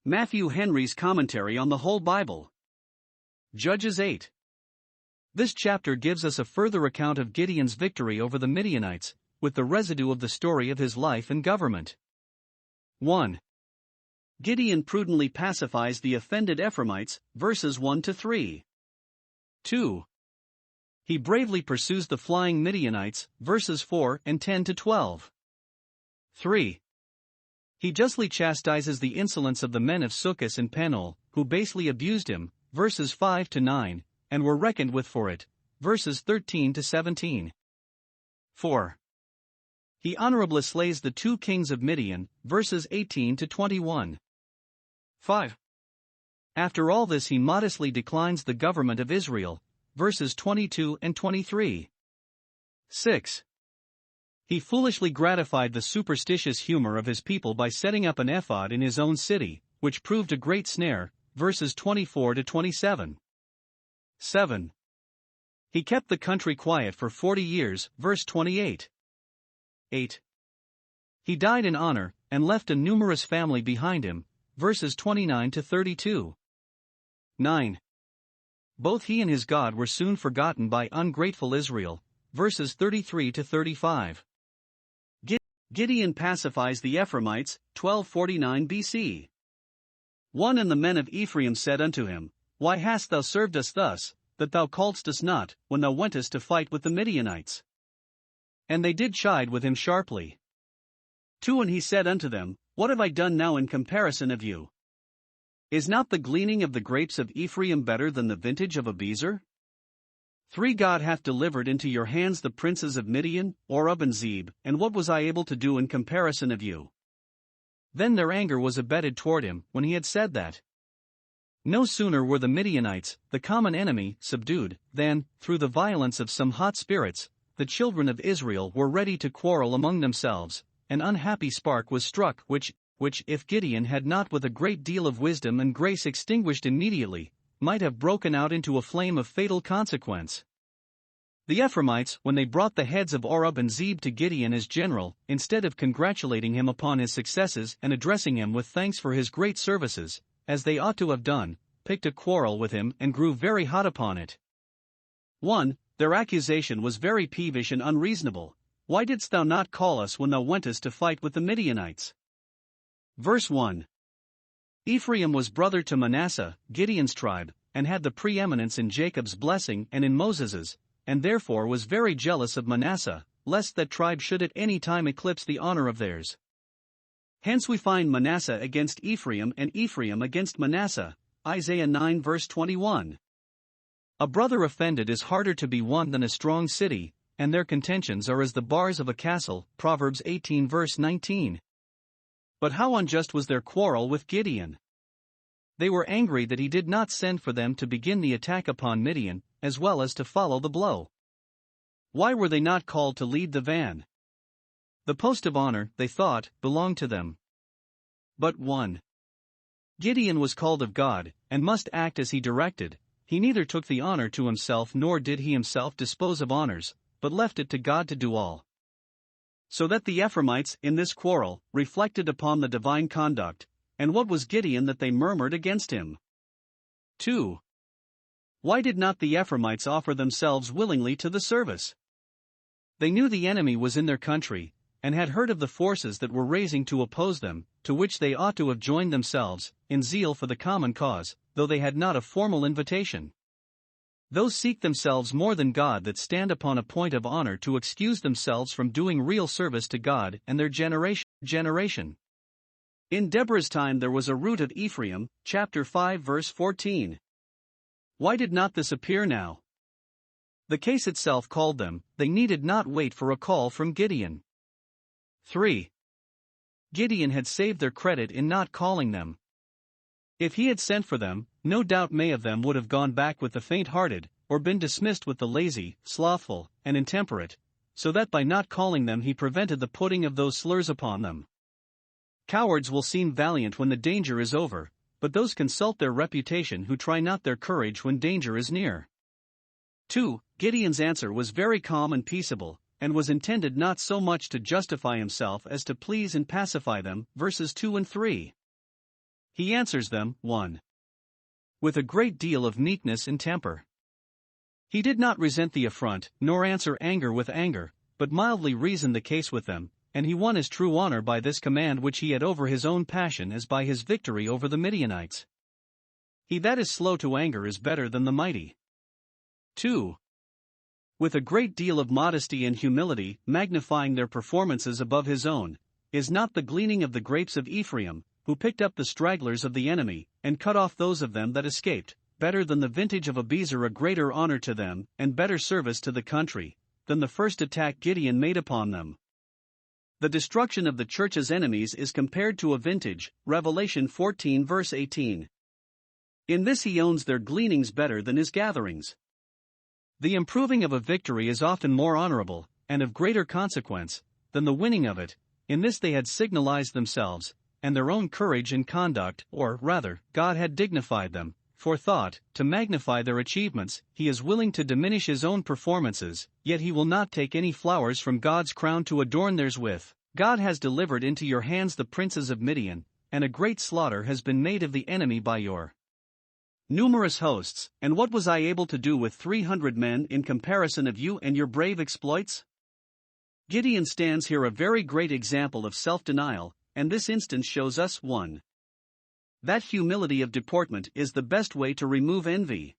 Matthew Henry's Commentary on the Whole Bible. Judges 8. This chapter gives us a further account of Gideon's victory over the Midianites, with the residue of the story of his life and government. 1. Gideon prudently pacifies the offended Ephraimites, verses 1-3. 2. He bravely pursues the flying Midianites, verses 4 and 10-12. 3. He justly chastises the insolence of the men of Succos and Peniel, who basely abused him, verses 5-9, and were reckoned with for it, verses 13-17. 4. He honorably slays the 2 kings of Midian, verses 18-21. 5. After all this he modestly declines the government of Israel, verses 22 and 23. 6. He foolishly gratified the superstitious humor of his people by setting up an ephod in his own city, which proved a great snare, verses 24-27. 7. He kept the country quiet for 40 years, verse 28. 8. He died in honor, and left a numerous family behind him, verses 29-32. 9. Both he and his God were soon forgotten by ungrateful Israel, verses 33-35. Gideon pacifies the Ephraimites, 1249 BC. 1. And the men of Ephraim said unto him, Why hast thou served us thus, that thou calledst us not, when thou wentest to fight with the Midianites? And they did chide with him sharply. 2. And he said unto them, What have I done now in comparison of you? Is not the gleaning of the grapes of Ephraim better than the vintage of Abiezer? 3. God hath delivered into your hands the princes of Midian, Oreb and Zeb, and what was I able to do in comparison of you? Then their anger was abated toward him, when he had said that. No sooner were the Midianites, the common enemy, subdued, than, through the violence of some hot spirits, the children of Israel were ready to quarrel among themselves. An unhappy spark was struck which, if Gideon had not with a great deal of wisdom and grace extinguished immediately, might have broken out into a flame of fatal consequence. The Ephraimites, when they brought the heads of Oreb and Zeb to Gideon as general, instead of congratulating him upon his successes and addressing him with thanks for his great services, as they ought to have done, picked a quarrel with him and grew very hot upon it. 1. Their accusation was very peevish and unreasonable. Why didst thou not call us when thou wentest to fight with the Midianites? Verse 1. Ephraim was brother to Manasseh, Gideon's tribe, and had the preeminence in Jacob's blessing and in Moses's, and therefore was very jealous of Manasseh, lest that tribe should at any time eclipse the honor of theirs. Hence we find Manasseh against Ephraim and Ephraim against Manasseh, Isaiah 9 verse 21. A brother offended is harder to be won than a strong city, and their contentions are as the bars of a castle, Proverbs 18 verse 19. But how unjust was their quarrel with Gideon! They were angry that he did not send for them to begin the attack upon Midian, as well as to follow the blow. Why were they not called to lead the van? The post of honor, they thought, belonged to them. But 1. Gideon was called of God, and must act as he directed. He neither took the honor to himself nor did he himself dispose of honors, but left it to God to do all. So that the Ephraimites, in this quarrel, reflected upon the divine conduct, and what was Gideon that they murmured against him? 2. Why did not the Ephraimites offer themselves willingly to the service? They knew the enemy was in their country, and had heard of the forces that were raising to oppose them, to which they ought to have joined themselves, in zeal for the common cause, though they had not a formal invitation. Those seek themselves more than God that stand upon a point of honor to excuse themselves from doing real service to God and their generation. In Deborah's time there was a root of Ephraim, chapter 5 verse 14. Why did not this appear now? The case itself called them, they needed not wait for a call from Gideon. 3. Gideon had saved their credit in not calling them. If he had sent for them, no doubt many of them would have gone back with the faint-hearted, or been dismissed with the lazy, slothful, and intemperate, so that by not calling them he prevented the putting of those slurs upon them. Cowards will seem valiant when the danger is over, but those consult their reputation who try not their courage when danger is near. 2. Gideon's answer was very calm and peaceable, and was intended not so much to justify himself as to please and pacify them, verses 2 and 3. He answers them, 1. With a great deal of meekness and temper. He did not resent the affront, nor answer anger with anger, but mildly reasoned the case with them, and he won his true honor by this command which he had over his own passion as by his victory over the Midianites. He that is slow to anger is better than the mighty. 2. With a great deal of modesty and humility, magnifying their performances above his own, is not the gleaning of the grapes of Ephraim, who picked up the stragglers of the enemy, and cut off those of them that escaped, better than the vintage of Abiezer, a greater honor to them, and better service to the country, than the first attack Gideon made upon them. The destruction of the church's enemies is compared to a vintage, Revelation 14 verse 18. In this he owns their gleanings better than his gatherings. The improving of a victory is often more honorable, and of greater consequence, than the winning of it. In this they had signalized themselves, and their own courage and conduct, or rather, God had dignified them, for thought, to magnify their achievements. He is willing to diminish his own performances, yet he will not take any flowers from God's crown to adorn theirs with. God has delivered into your hands the princes of Midian, and a great slaughter has been made of the enemy by your numerous hosts. And what was I able to do with 300 men in comparison of you and your brave exploits? Gideon stands here a very great example of self-denial, and this instance shows us 1. That humility of deportment is the best way to remove envy.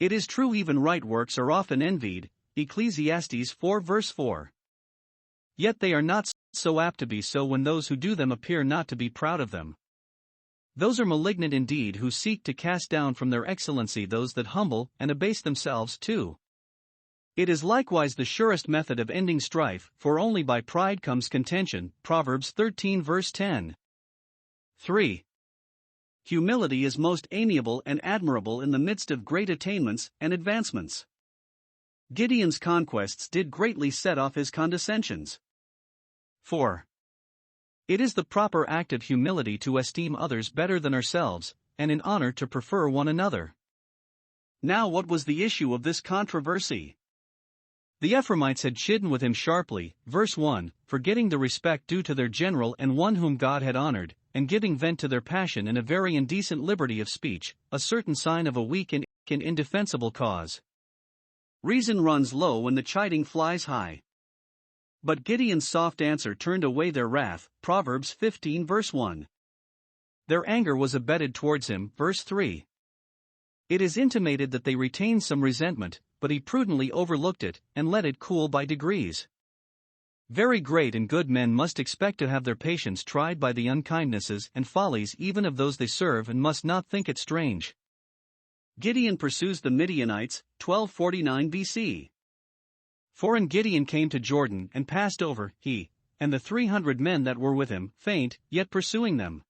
It is true even right works are often envied, Ecclesiastes 4 verse 4. Yet they are not so apt to be so when those who do them appear not to be proud of them. Those are malignant indeed who seek to cast down from their excellency those that humble and abase themselves too. It is likewise the surest method of ending strife, for only by pride comes contention, Proverbs 13 verse 10. 3. Humility is most amiable and admirable in the midst of great attainments and advancements. Gideon's conquests did greatly set off his condescensions. 4. It is the proper act of humility to esteem others better than ourselves, and in honor to prefer one another. Now what was the issue of this controversy? The Ephraimites had chidden with him sharply, verse 1, forgetting the respect due to their general and one whom God had honored, and giving vent to their passion in a very indecent liberty of speech, a certain sign of a weak and indefensible cause. Reason runs low when the chiding flies high. But Gideon's soft answer turned away their wrath, Proverbs 15 verse 1. Their anger was abated towards him, verse 3. It is intimated that they retained some resentment, but he prudently overlooked it, and let it cool by degrees. Very great and good men must expect to have their patience tried by the unkindnesses and follies even of those they serve, and must not think it strange. Gideon pursues the Midianites, 1249 BC. For and Gideon came to Jordan and passed over, he, and the 300 men that were with him, faint, yet pursuing them.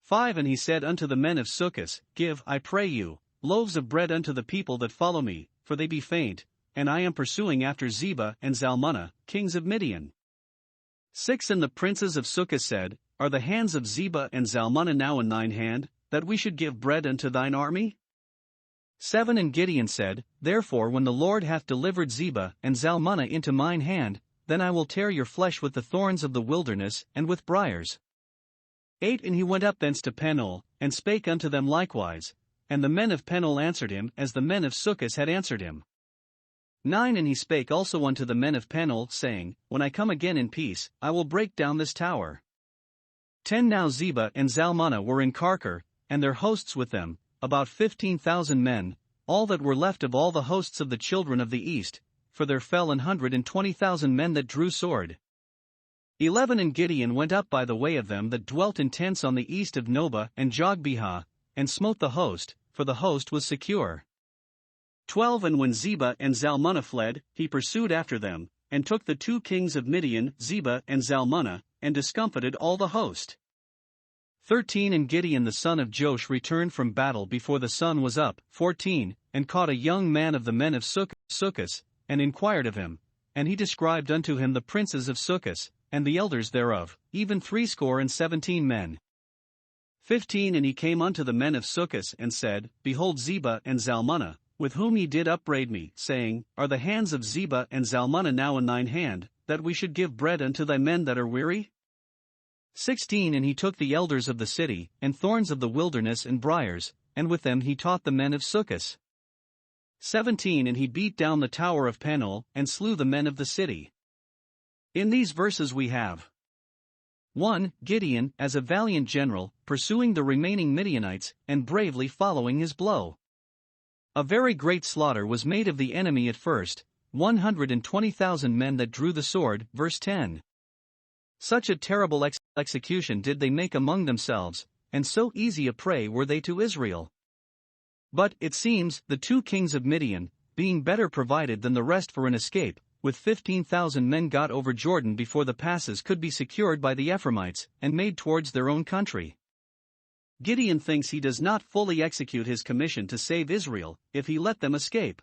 5 And he said unto the men of Succos, Give, I pray you, loaves of bread unto the people that follow me, for they be faint, and I am pursuing after Zebah and Zalmunna, kings of Midian. 6 And the princes of Succos said, Are the hands of Zebah and Zalmunna now in thine hand, that we should give bread unto thine army? 7 And Gideon said, Therefore when the Lord hath delivered Zebah and Zalmunna into mine hand, then I will tear your flesh with the thorns of the wilderness and with briars. 8 And he went up thence to Penuel, and spake unto them likewise, and the men of Penuel answered him as the men of Succos had answered him. 9 And he spake also unto the men of Penuel, saying, When I come again in peace, I will break down this tower. 10 Now Zebah and Zalmunna were in Karkor, and their hosts with them, about 15,000 men, all that were left of all the hosts of the children of the east, for there fell 120,000 men that drew sword. 11 And Gideon went up by the way of them that dwelt in tents on the east of Nobah and Jogbehah, and smote the host, for the host was secure. 12 And when Zebah and Zalmunna fled, he pursued after them, and took the 2 kings of Midian, Zebah and Zalmunna, and discomfited all the host. 13 And Gideon the son of Joash returned from battle before the sun was up, 14, and caught a young man of the men of Succos, and inquired of him, and he described unto him the princes of Succos, and the elders thereof, even 70 men. 15 And he came unto the men of Succos, and said, Behold Zebah and Zalmunna, with whom ye did upbraid me, saying, Are the hands of Zebah and Zalmunna now in thine hand, that we should give bread unto thy men that are weary? 16 And he took the elders of the city, and thorns of the wilderness and briars, and with them he taught the men of Succos. 17 And he beat down the tower of Peniel, and slew the men of the city. In these verses we have 1. Gideon, as a valiant general, pursuing the remaining Midianites, and bravely following his blow. A very great slaughter was made of the enemy at first, 120,000 men that drew the sword, verse 10. Such a terrible execution did they make among themselves, and so easy a prey were they to Israel. But, it seems, the 2 kings of Midian, being better provided than the rest for an escape, with 15,000 men got over Jordan before the passes could be secured by the Ephraimites, and made towards their own country. Gideon thinks he does not fully execute his commission to save Israel, if he let them escape.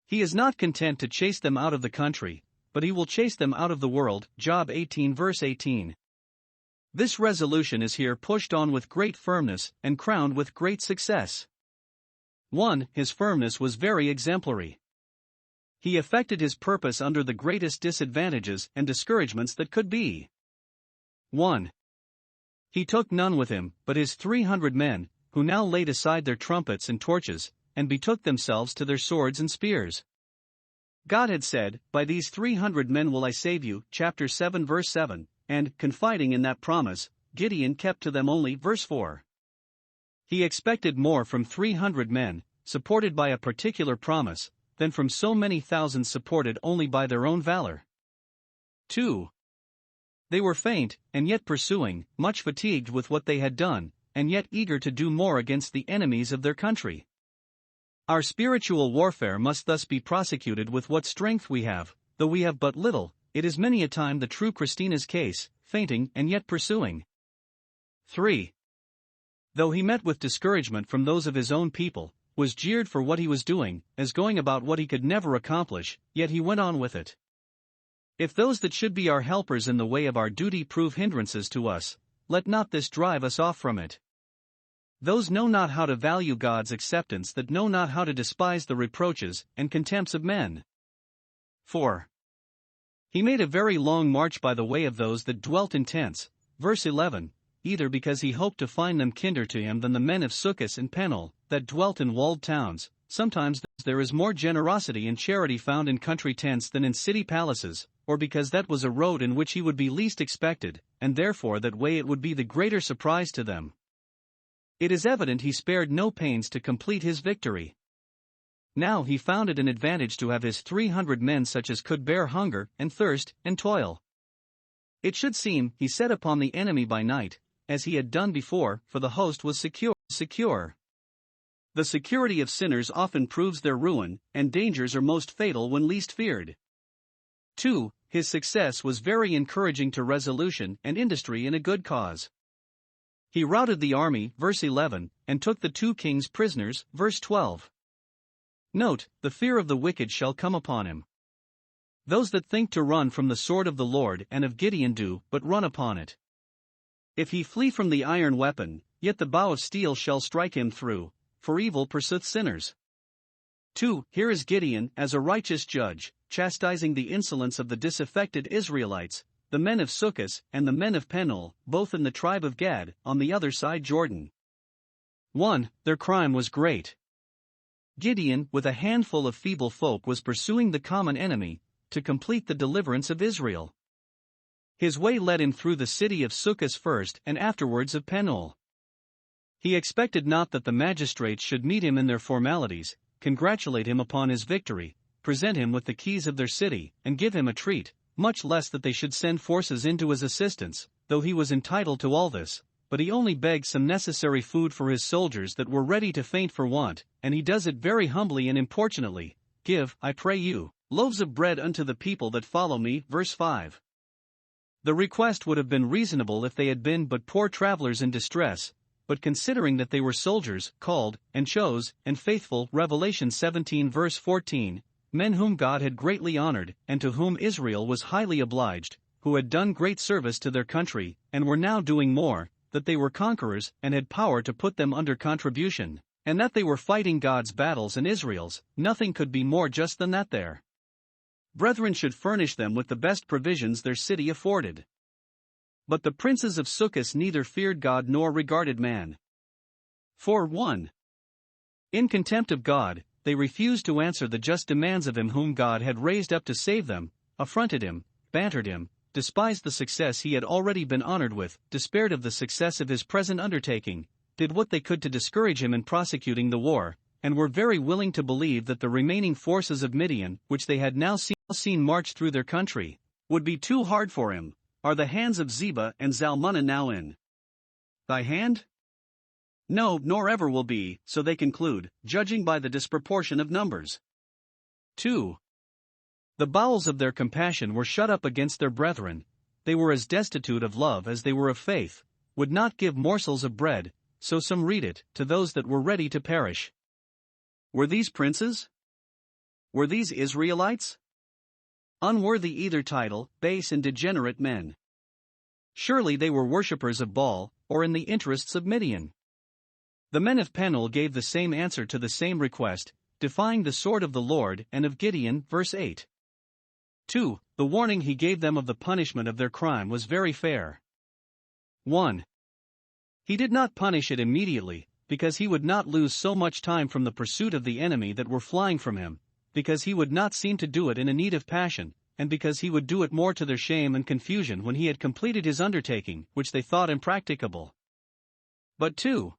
He is not content to chase them out of the country, but he will chase them out of the world, Job 18 verse 18. This resolution is here pushed on with great firmness, and crowned with great success. 1. His firmness was very exemplary. He effected his purpose under the greatest disadvantages and discouragements that could be. 1. He took none with him, but his 300 men, who now laid aside their trumpets and torches, and betook themselves to their swords and spears. God had said, "By these 300 men will I save you," chapter 7 verse 7, and, confiding in that promise, Gideon kept to them only, verse 4. He expected more from 300 men, supported by a particular promise, than from so many thousands supported only by their own valor. 2. They were faint, and yet pursuing, much fatigued with what they had done, and yet eager to do more against the enemies of their country. Our spiritual warfare must thus be prosecuted with what strength we have, though we have but little. It is many a time the true Christina's case, fainting and yet pursuing. 3. Though he met with discouragement from those of his own people, was jeered for what he was doing, as going about what he could never accomplish, yet he went on with it. If those that should be our helpers in the way of our duty prove hindrances to us, let not this drive us off from it. Those know not how to value God's acceptance that know not how to despise the reproaches and contempts of men. 4. He made a very long march by the way of those that dwelt in tents, verse 11, either because he hoped to find them kinder to him than the men of Succos and Peniel, that dwelt in walled towns. Sometimes there is more generosity and charity found in country tents than in city palaces, or because that was a road in which he would be least expected, and therefore that way it would be the greater surprise to them. It is evident he spared no pains to complete his victory. Now he found it an advantage to have his 300 men such as could bear hunger and thirst and toil. It should seem he set upon the enemy by night, as he had done before, for the host was secure. The security of sinners often proves their ruin, and dangers are most fatal when least feared. 2. His success was very encouraging to resolution and industry in a good cause. He routed the army, verse 11, and took the 2 kings prisoners, verse 12. Note, the fear of the wicked shall come upon him. Those that think to run from the sword of the Lord and of Gideon do but run upon it. If he flee from the iron weapon, yet the bow of steel shall strike him through, for evil pursueth sinners. 2. Here is Gideon as a righteous judge, chastising the insolence of the disaffected Israelites, the men of Succos and the men of Peniel, both in the tribe of Gad, on the other side Jordan. 1. Their crime was great. Gideon, with a handful of feeble folk, was pursuing the common enemy, to complete the deliverance of Israel. His way led him through the city of Succos first and afterwards of Peniel. He expected not that the magistrates should meet him in their formalities, congratulate him upon his victory, present him with the keys of their city, and give him a treat, much less that they should send forces into his assistance, though he was entitled to all this. But he only begged some necessary food for his soldiers that were ready to faint for want, and he does it very humbly and importunately. Give, I pray you, loaves of bread unto the people that follow me, verse 5. The request would have been reasonable if they had been but poor travelers in distress, but considering that they were soldiers, called, and chose, and faithful, Revelation 17 verse 14, men whom God had greatly honored, and to whom Israel was highly obliged, who had done great service to their country, and were now doing more, that they were conquerors, and had power to put them under contribution, and that they were fighting God's battles and Israel's, nothing could be more just than that their brethren should furnish them with the best provisions their city afforded. But the princes of Succos neither feared God nor regarded man. 4:1. In contempt of God, they refused to answer the just demands of him whom God had raised up to save them, affronted him, bantered him, despised the success he had already been honored with, despaired of the success of his present undertaking, did what they could to discourage him in prosecuting the war, and were very willing to believe that the remaining forces of Midian, which they had now seen march through their country, would be too hard for him. Are the hands of Zebah and Zalmunna now in thy hand? No, nor ever will be, so they conclude, judging by the disproportion of numbers. 2. The bowels of their compassion were shut up against their brethren, they were as destitute of love as they were of faith, would not give morsels of bread, so some read it, to those that were ready to perish. Were these princes? Were these Israelites? Unworthy either title, base and degenerate men. Surely they were worshippers of Baal, or in the interests of Midian. The men of Penuel gave the same answer to the same request, defying the sword of the Lord and of Gideon, verse 8. 2. The warning he gave them of the punishment of their crime was very fair. 1. He did not punish it immediately, because he would not lose so much time from the pursuit of the enemy that were flying from him, because he would not seem to do it in a need of passion, and because he would do it more to their shame and confusion when he had completed his undertaking, which they thought impracticable. But 2.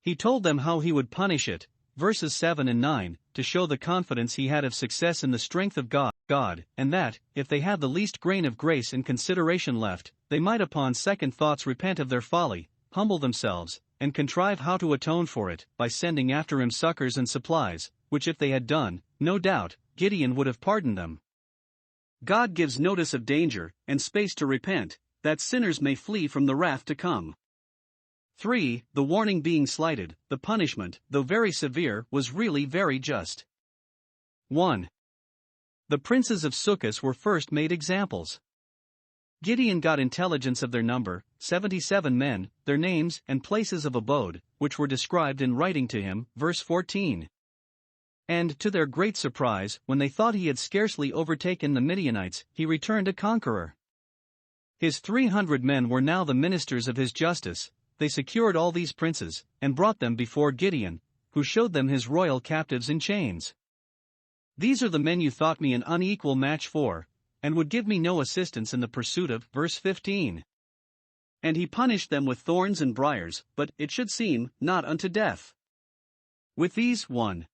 He told them how he would punish it, verses 7 and 9, to show the confidence he had of success in the strength of God, and that, if they had the least grain of grace and consideration left, they might upon second thoughts repent of their folly, humble themselves, and contrive how to atone for it, by sending after him succors and supplies, which if they had done, no doubt, Gideon would have pardoned them. God gives notice of danger, and space to repent, that sinners may flee from the wrath to come. 3. The warning being slighted, the punishment, though very severe, was really very just. 1. The princes of Succos were first made examples. Gideon got intelligence of their number, 77 men, their names and places of abode, which were described in writing to him, verse 14. And, to their great surprise, when they thought he had scarcely overtaken the Midianites, he returned a conqueror. His 300 men were now the ministers of his justice. They secured all these princes, and brought them before Gideon, who showed them his royal captives in chains. These are the men you thought me an unequal match for, and would give me no assistance in the pursuit of, verse 15. And he punished them with thorns and briars, but, it should seem, not unto death. With these, 1.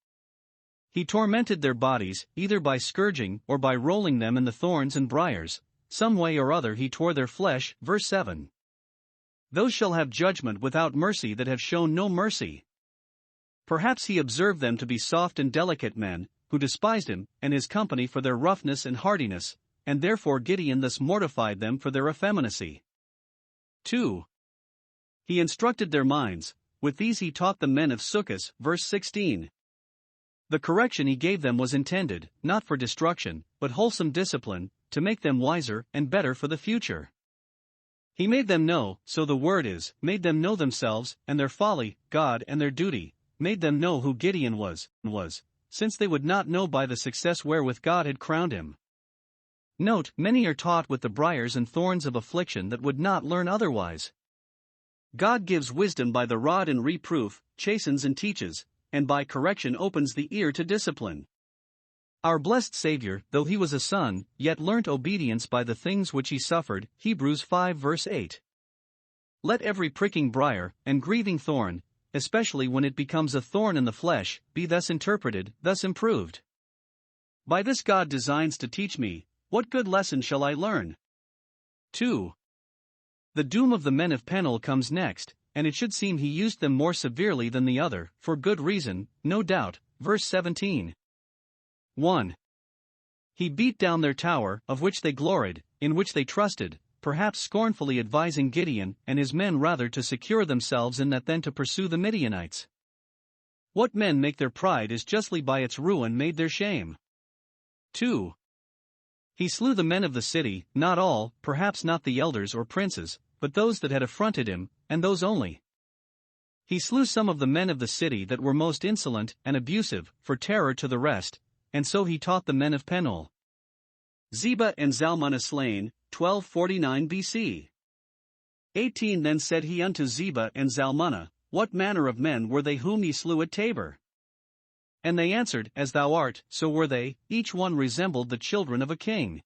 He tormented their bodies, either by scourging or by rolling them in the thorns and briars, some way or other he tore their flesh, verse 7. Those shall have judgment without mercy that have shown no mercy. Perhaps he observed them to be soft and delicate men, who despised him and his company for their roughness and hardiness, and therefore Gideon thus mortified them for their effeminacy. 2. He instructed their minds, with these he taught the men of Succos, verse 16. The correction he gave them was intended, not for destruction, but wholesome discipline, to make them wiser and better for the future. He made them know, so the word is, made them know themselves, and their folly, God and their duty, made them know who Gideon was, since they would not know by the success wherewith God had crowned him. Note, many are taught with the briars and thorns of affliction that would not learn otherwise. God gives wisdom by the rod and reproof, chastens and teaches, and by correction opens the ear to discipline. Our blessed Savior, though he was a son, yet learnt obedience by the things which he suffered, Hebrews 5 verse 8. Let every pricking briar, and grieving thorn, especially when it becomes a thorn in the flesh, be thus interpreted, thus improved. By this God designs to teach me, what good lesson shall I learn? 2. The doom of the men of Penuel comes next, and it should seem he used them more severely than the other, for good reason, no doubt, verse 17. 1. He beat down their tower, of which they gloried, in which they trusted, perhaps scornfully advising Gideon and his men rather to secure themselves in that than to pursue the Midianites. What men make their pride is justly by its ruin made their shame. 2. He slew the men of the city, not all, perhaps not the elders or princes, but those that had affronted him, and those only. He slew some of the men of the city that were most insolent and abusive, for terror to the rest, and so he taught the men of Penuel. Zebah and Zalmunna slain, 1249 BC. 18 Then said he unto Zebah and Zalmunna, What manner of men were they whom ye slew at Tabor? And they answered, As thou art, so were they, each one resembled the children of a king.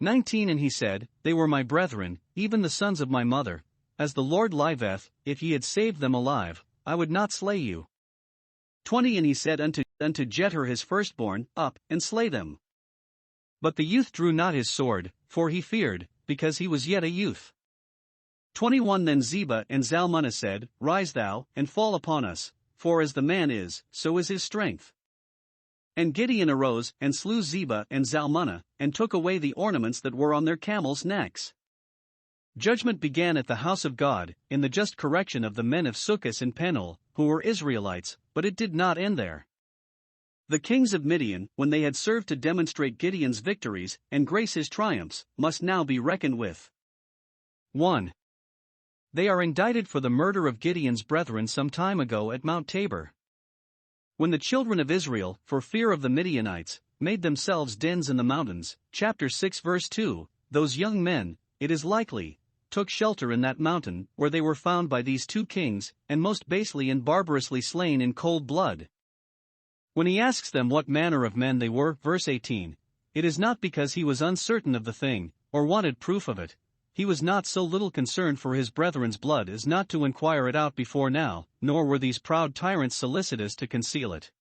19 And he said, They were my brethren, even the sons of my mother. As the Lord liveth, if ye had saved them alive, I would not slay you. 20 And he said unto Jether his firstborn, Up, and slay them. But the youth drew not his sword, for he feared, because he was yet a youth. 21 Then Zebah and Zalmunna said, Rise thou, and fall upon us, for as the man is, so is his strength. And Gideon arose, and slew Zebah and Zalmunna, and took away the ornaments that were on their camels' necks. Judgment began at the house of God, in the just correction of the men of Succos and Penuel, who were Israelites, but it did not end there. The kings of Midian, when they had served to demonstrate Gideon's victories, and grace his triumphs, must now be reckoned with. 1. They are indicted for the murder of Gideon's brethren some time ago at Mount Tabor. When the children of Israel, for fear of the Midianites, made themselves dens in the mountains, chapter 6 verse 2, those young men, it is likely, took shelter in that mountain, where they were found by these two kings, and most basely and barbarously slain in cold blood. When he asks them what manner of men they were, verse 18, it is not because he was uncertain of the thing, or wanted proof of it. He was not so little concerned for his brethren's blood as not to inquire it out before now, nor were these proud tyrants solicitous to conceal it.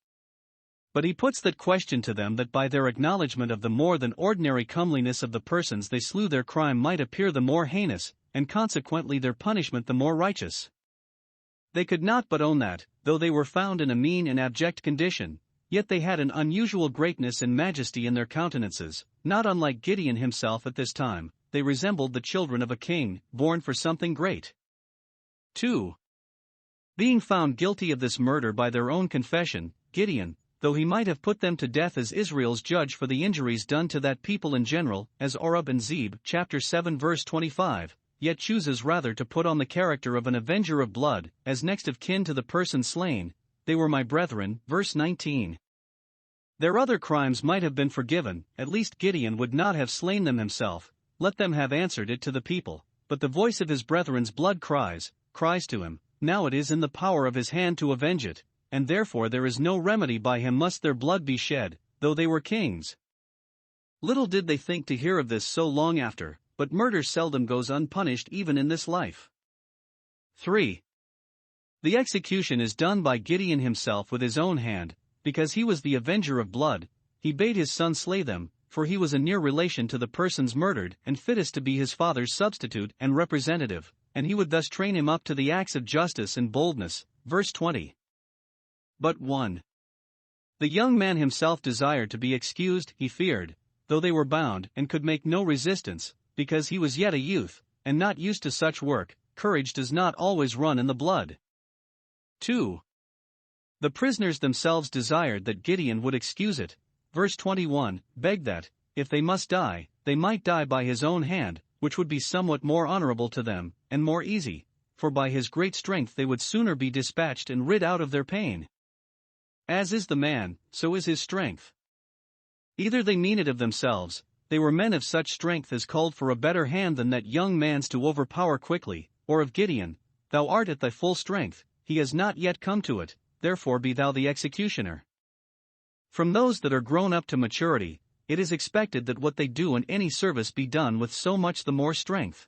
But he puts that question to them that by their acknowledgment of the more than ordinary comeliness of the persons they slew their crime might appear the more heinous, and consequently their punishment the more righteous. They could not but own that, though they were found in a mean and abject condition, yet they had an unusual greatness and majesty in their countenances, not unlike Gideon himself at this time. They resembled the children of a king, born for something great. 2. Being found guilty of this murder by their own confession, Gideon, though he might have put them to death as Israel's judge for the injuries done to that people in general, as Oreb and Zeb, chapter 7 verse 25, yet chooses rather to put on the character of an avenger of blood, as next of kin to the person slain. They were my brethren, verse 19. Their other crimes might have been forgiven, at least Gideon would not have slain them himself. Let them have answered it to the people, but the voice of his brethren's blood cries to him, now it is in the power of his hand to avenge it, and therefore there is no remedy by him must their blood be shed, though they were kings. Little did they think to hear of this so long after, but murder seldom goes unpunished even in this life. 3. The execution is done by Gideon himself with his own hand, because he was the avenger of blood. He bade his son slay them, for he was a near relation to the persons murdered and fittest to be his father's substitute and representative, and he would thus train him up to the acts of justice and boldness. Verse 20. But 1. The young man himself desired to be excused, he feared, though they were bound, and could make no resistance, because he was yet a youth, and not used to such work. Courage does not always run in the blood. 2. The prisoners themselves desired that Gideon would excuse it. Verse 21, begged that, if they must die, they might die by his own hand, which would be somewhat more honorable to them, and more easy, for by his great strength they would sooner be dispatched and rid out of their pain. As is the man, so is his strength. Either they mean it of themselves, they were men of such strength as called for a better hand than that young man's to overpower quickly, or of Gideon, thou art at thy full strength, he has not yet come to it, therefore be thou the executioner. From those that are grown up to maturity, it is expected that what they do in any service be done with so much the more strength.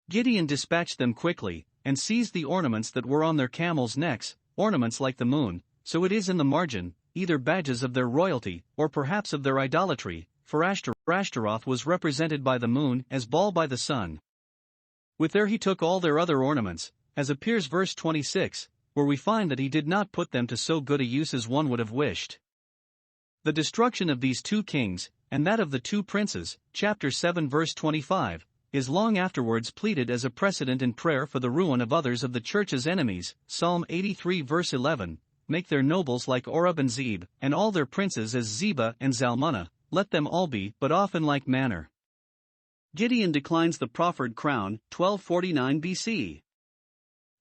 Gideon dispatched them quickly, and seized the ornaments that were on their camels' necks, ornaments like the moon, so it is in the margin, either badges of their royalty, or perhaps of their idolatry, for Ashtaroth was represented by the moon as Baal by the sun. With her he took all their other ornaments, as appears verse 26, where we find that he did not put them to so good a use as one would have wished. The destruction of these two kings, and that of the two princes, chapter 7 verse 25, is long afterwards pleaded as a precedent in prayer for the ruin of others of the church's enemies. Psalm 83 verse 11, make their nobles like Oreb and Zeb, and all their princes as Zebah and Zalmunna, let them all be but often like manner. Gideon declines the proffered crown, 1249 BC.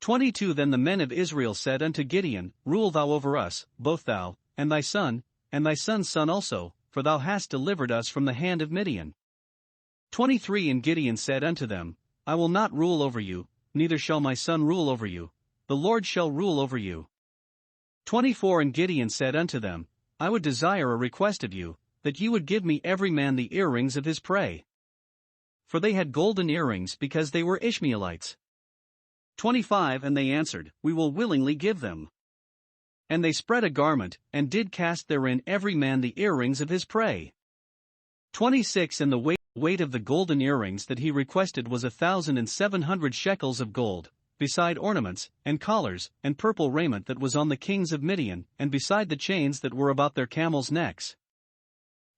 22 Then the men of Israel said unto Gideon, Rule thou over us, both thou, and thy son, and thy son's son also, for thou hast delivered us from the hand of Midian. 23 And Gideon said unto them, I will not rule over you, neither shall my son rule over you, the Lord shall rule over you. 24 And Gideon said unto them, I would desire a request of you, that ye would give me every man the earrings of his prey. For they had golden earrings because they were Ishmaelites. 25 And they answered, We will willingly give them. And they spread a garment, and did cast therein every man the earrings of his prey. 26 And the weight of the golden earrings that he requested was 1,700 shekels of gold, beside ornaments, and collars, and purple raiment that was on the kings of Midian, and beside the chains that were about their camels' necks.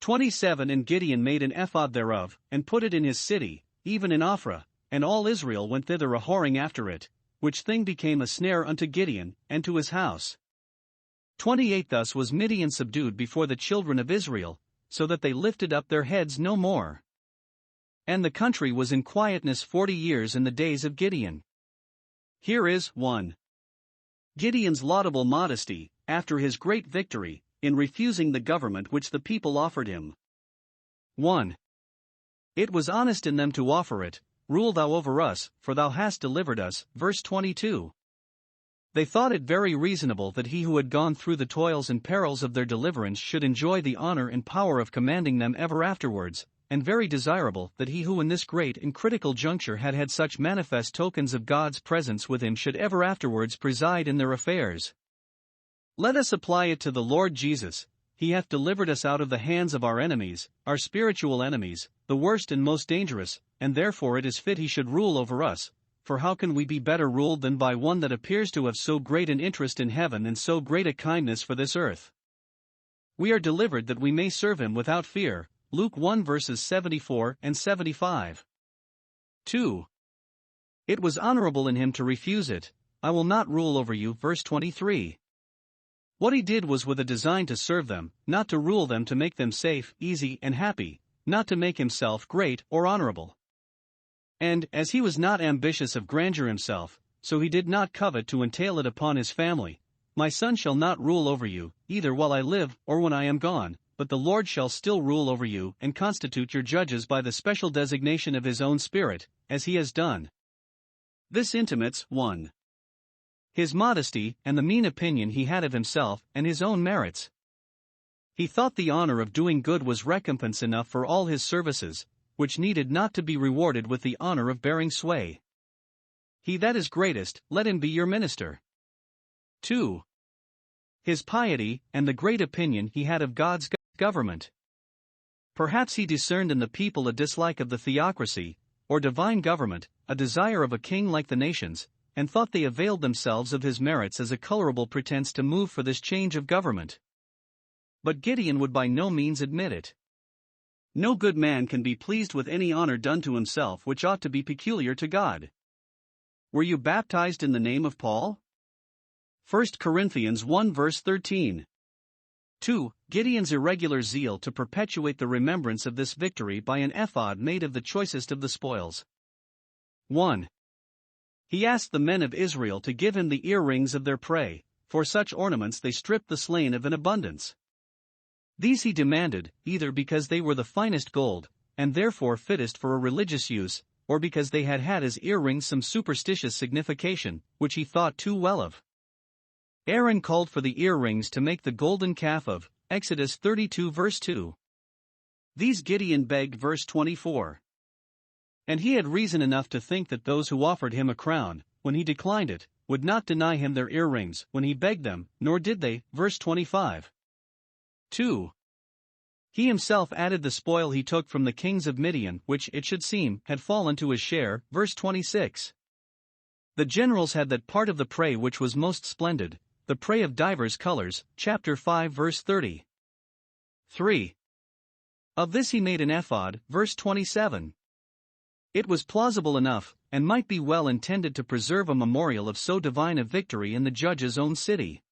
27 And Gideon made an ephod thereof, and put it in his city, even in Ophrah, and all Israel went thither a-whoring after it, which thing became a snare unto Gideon, and to his house. 28 Thus was Midian subdued before the children of Israel, so that they lifted up their heads no more. And the country was in quietness 40 years in the days of Gideon. Here is 1. Gideon's laudable modesty, after his great victory, in refusing the government which the people offered him. 1. It was honest in them to offer it, Rule thou over us, for thou hast delivered us. Verse 22. They thought it very reasonable that he who had gone through the toils and perils of their deliverance should enjoy the honor and power of commanding them ever afterwards, and very desirable that he who in this great and critical juncture had had such manifest tokens of God's presence with him should ever afterwards preside in their affairs. Let us apply it to the Lord Jesus. He hath delivered us out of the hands of our enemies, our spiritual enemies, the worst and most dangerous, and therefore it is fit he should rule over us, for how can we be better ruled than by one that appears to have so great an interest in heaven and so great a kindness for this earth? We are delivered that we may serve him without fear. Luke 1 verses 74 and 75. 2. It was honorable in him to refuse it. I will not rule over you. Verse 23. What he did was with a design to serve them, not to rule them, to make them safe, easy, and happy, not to make himself great or honorable. And, as he was not ambitious of grandeur himself, so he did not covet to entail it upon his family. My son shall not rule over you, either while I live or when I am gone, but the Lord shall still rule over you and constitute your judges by the special designation of his own Spirit, as he has done. This intimates 1. His modesty and the mean opinion he had of himself and his own merits. He thought the honor of doing good was recompense enough for all his services, which needed not to be rewarded with the honor of bearing sway. He that is greatest, let him be your minister. 2. His piety and the great opinion he had of God's government. Perhaps he discerned in the people a dislike of the theocracy, or divine government, a desire of a king like the nations, and thought they availed themselves of his merits as a colorable pretense to move for this change of government. But Gideon would by no means admit it. No good man can be pleased with any honor done to himself which ought to be peculiar to God. Were you baptized in the name of Paul? 1 Corinthians 1 verse 13. 2. Gideon's irregular zeal to perpetuate the remembrance of this victory by an ephod made of the choicest of the spoils. 1. He asked the men of Israel to give him the earrings of their prey, for such ornaments they stripped the slain of in abundance. These he demanded, either because they were the finest gold, and therefore fittest for a religious use, or because they had had as earrings some superstitious signification, which he thought too well of. Aaron called for the earrings to make the golden calf of, Exodus 32 verse 2. These Gideon begged. Verse 24. And he had reason enough to think that those who offered him a crown, when he declined it, would not deny him their earrings when he begged them, nor did they. Verse 25. 2. He himself added the spoil he took from the kings of Midian, which, it should seem, had fallen to his share. Verse 26. The generals had that part of the prey which was most splendid, the prey of divers colors. Chapter 5 verse 30. 3. Of this he made an ephod. Verse 27. It was plausible enough, and might be well intended to preserve a memorial of so divine a victory in the judge's own city.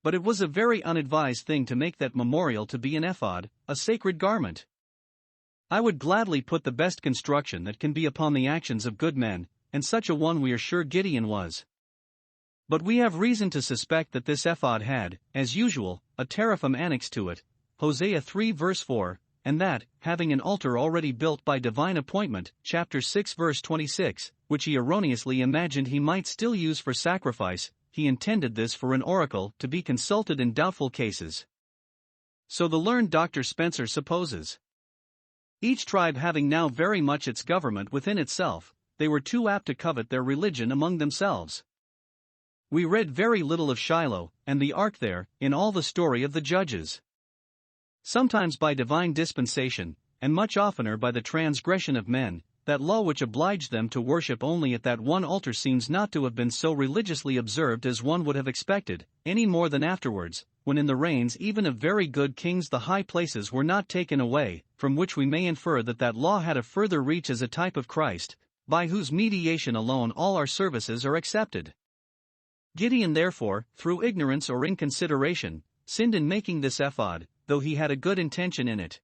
But it was a very unadvised thing to make that memorial to be an ephod, a sacred garment. I would gladly put the best construction that can be upon the actions of good men, and such a one we are sure Gideon was. But we have reason to suspect that this ephod had, as usual, a teraphim annexed to it, Hosea 3 verse 4, and that, having an altar already built by divine appointment, chapter 6 verse 26, which he erroneously imagined he might still use for sacrifice, he intended this for an oracle to be consulted in doubtful cases. So the learned Dr. Spencer supposes. Each tribe having now very much its government within itself, they were too apt to covet their religion among themselves. We read very little of Shiloh, and the ark there, in all the story of the Judges. Sometimes by divine dispensation, and much oftener by the transgression of men, that law which obliged them to worship only at that one altar seems not to have been so religiously observed as one would have expected, any more than afterwards, when in the reigns even of very good kings the high places were not taken away, from which we may infer that that law had a further reach as a type of Christ, by whose mediation alone all our services are accepted. Gideon therefore, through ignorance or inconsideration, sinned in making this ephod, though he had a good intention in it.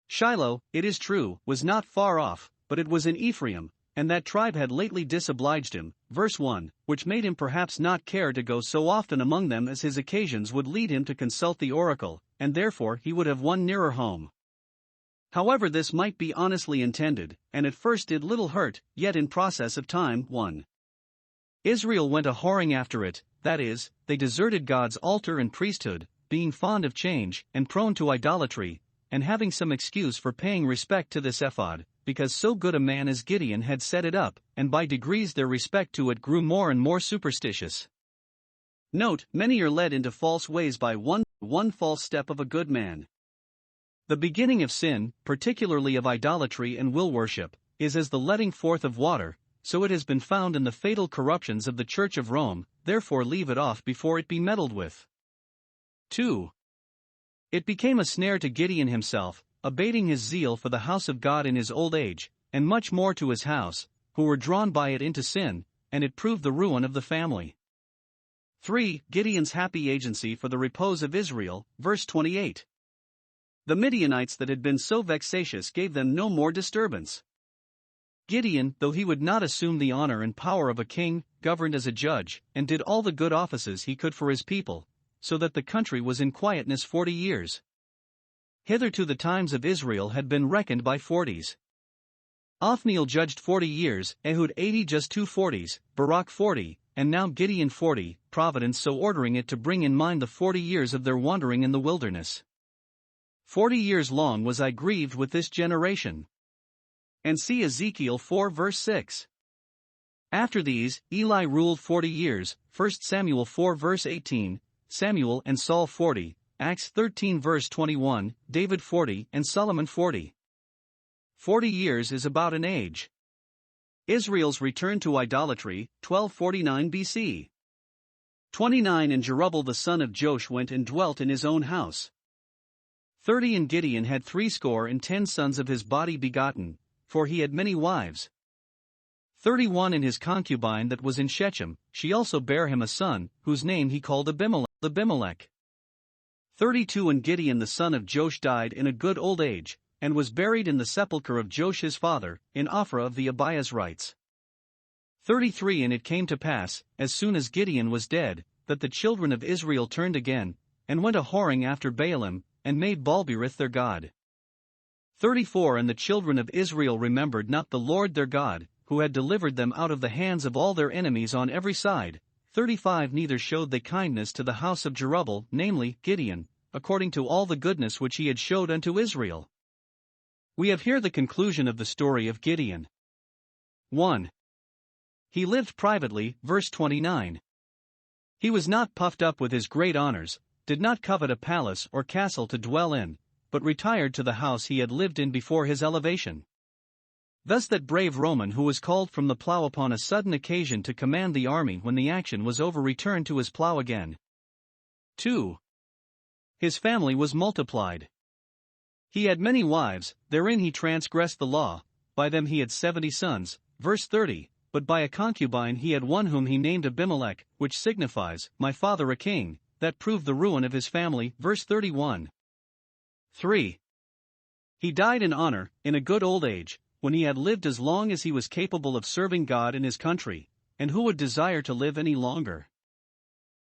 Shiloh, it is true, was not far off, but it was in Ephraim, and that tribe had lately disobliged him, verse 1, which made him perhaps not care to go so often among them as his occasions would lead him to consult the oracle, and therefore he would have won nearer home. However this might be honestly intended, and at first did little hurt, yet in process of time, 1. Israel went a whoring after it, that is, they deserted God's altar and priesthood, being fond of change, and prone to idolatry, and having some excuse for paying respect to this ephod, because so good a man as Gideon had set it up, and by degrees their respect to it grew more and more superstitious. Note, many are led into false ways by one false step of a good man. The beginning of sin, particularly of idolatry and will worship, is as the letting forth of water, so it has been found in the fatal corruptions of the Church of Rome, therefore leave it off before it be meddled with. 2. It became a snare to Gideon himself, abating his zeal for the house of God in his old age, and much more to his house, who were drawn by it into sin, and it proved the ruin of the family. 3. Gideon's happy agency for the repose of Israel, verse 28. The Midianites that had been so vexatious gave them no more disturbance. Gideon, though he would not assume the honor and power of a king, governed as a judge, and did all the good offices he could for his people, so that the country was in quietness 40 years. Hitherto the times of Israel had been reckoned by 40s. Othniel judged 40 years, Ehud 80 just 2 40s, Barak 40, and now Gideon 40, Providence so ordering it to bring in mind the 40 years of their wandering in the wilderness. 40 years long was I grieved with this generation. And see Ezekiel 4 verse 6. After these, Eli ruled 40 years, 1 Samuel 4 verse 18, Samuel and Saul 40, Acts 13 verse 21, David 40 and Solomon 40. 40 years is about an age. Israel's return to idolatry, 1249 BC. 29 And Jerubbaal the son of Joash went and dwelt in his own house. 30 And Gideon had 70 sons of his body begotten, for he had many wives. 31 And his concubine that was in Shechem, she also bare him a son, whose name he called Abimelech. 32 And Gideon the son of Joash died in a good old age, and was buried in the sepulchre of Joash his father, in Ophrah of the Abiezrites. 33 And it came to pass, as soon as Gideon was dead, that the children of Israel turned again, and went a whoring after Baalim, and made Baalberith their god. 34 And the children of Israel remembered not the Lord their God, who had delivered them out of the hands of all their enemies on every side. 35 Neither showed they kindness to the house of Jerubbaal, namely, Gideon, according to all the goodness which he had showed unto Israel. We have here the conclusion of the story of Gideon. 1. He lived privately, verse 29. He was not puffed up with his great honors, did not covet a palace or castle to dwell in, but retired to the house he had lived in before his elevation. Thus that brave Roman who was called from the plough upon a sudden occasion to command the army when the action was over returned to his plough again. 2. His family was multiplied. He had many wives, therein he transgressed the law, by them he had 70 sons, verse 30, but by a concubine he had one whom he named Abimelech, which signifies, my father a king, that proved the ruin of his family, verse 31. 3. He died in honor, in a good old age, when he had lived as long as he was capable of serving God in his country, and who would desire to live any longer?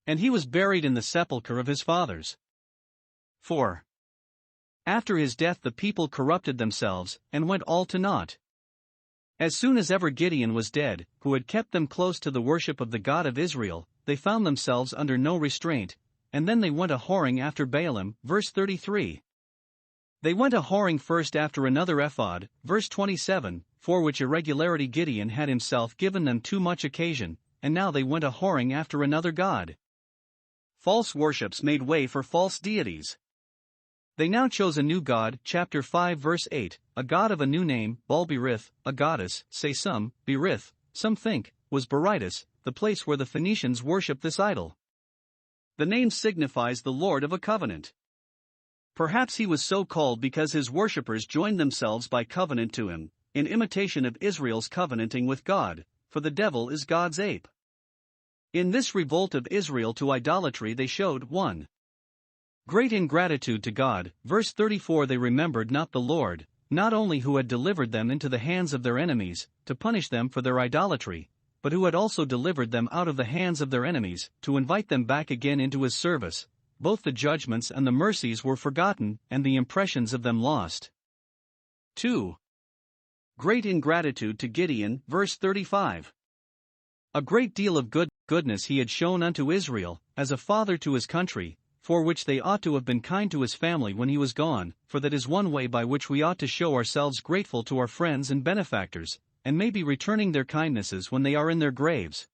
And he was buried in the sepulchre of his fathers. 4. After his death the people corrupted themselves, and went all to naught. As soon as ever Gideon was dead, who had kept them close to the worship of the God of Israel, they found themselves under no restraint, and then they went a-whoring after Baalim, verse 33. They went a-whoring first after another ephod, verse 27, for which irregularity Gideon had himself given them too much occasion, and now they went a-whoring after another god. False worships made way for false deities. They now chose a new god, chapter 5 verse 8, a god of a new name, Baal-berith, a goddess, say some, Berith, some think, was Berytus, the place where the Phoenicians worshipped this idol. The name signifies the Lord of a covenant. Perhaps he was so called because his worshippers joined themselves by covenant to him, in imitation of Israel's covenanting with God, for the devil is God's ape. In this revolt of Israel to idolatry they showed 1. Great ingratitude to God, verse 34. They remembered not the Lord, not only who had delivered them into the hands of their enemies, to punish them for their idolatry, but who had also delivered them out of the hands of their enemies, to invite them back again into his service. Both the judgments and the mercies were forgotten, and the impressions of them lost. 2. Great ingratitude to Gideon, verse 35. A great deal of goodness he had shown unto Israel, as a father to his country, for which they ought to have been kind to his family when he was gone, for that is one way by which we ought to show ourselves grateful to our friends and benefactors, and may be returning their kindnesses when they are in their graves.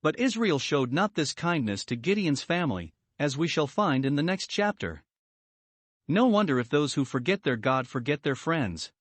But Israel showed not this kindness to Gideon's family, as we shall find in the next chapter. No wonder if those who forget their God forget their friends.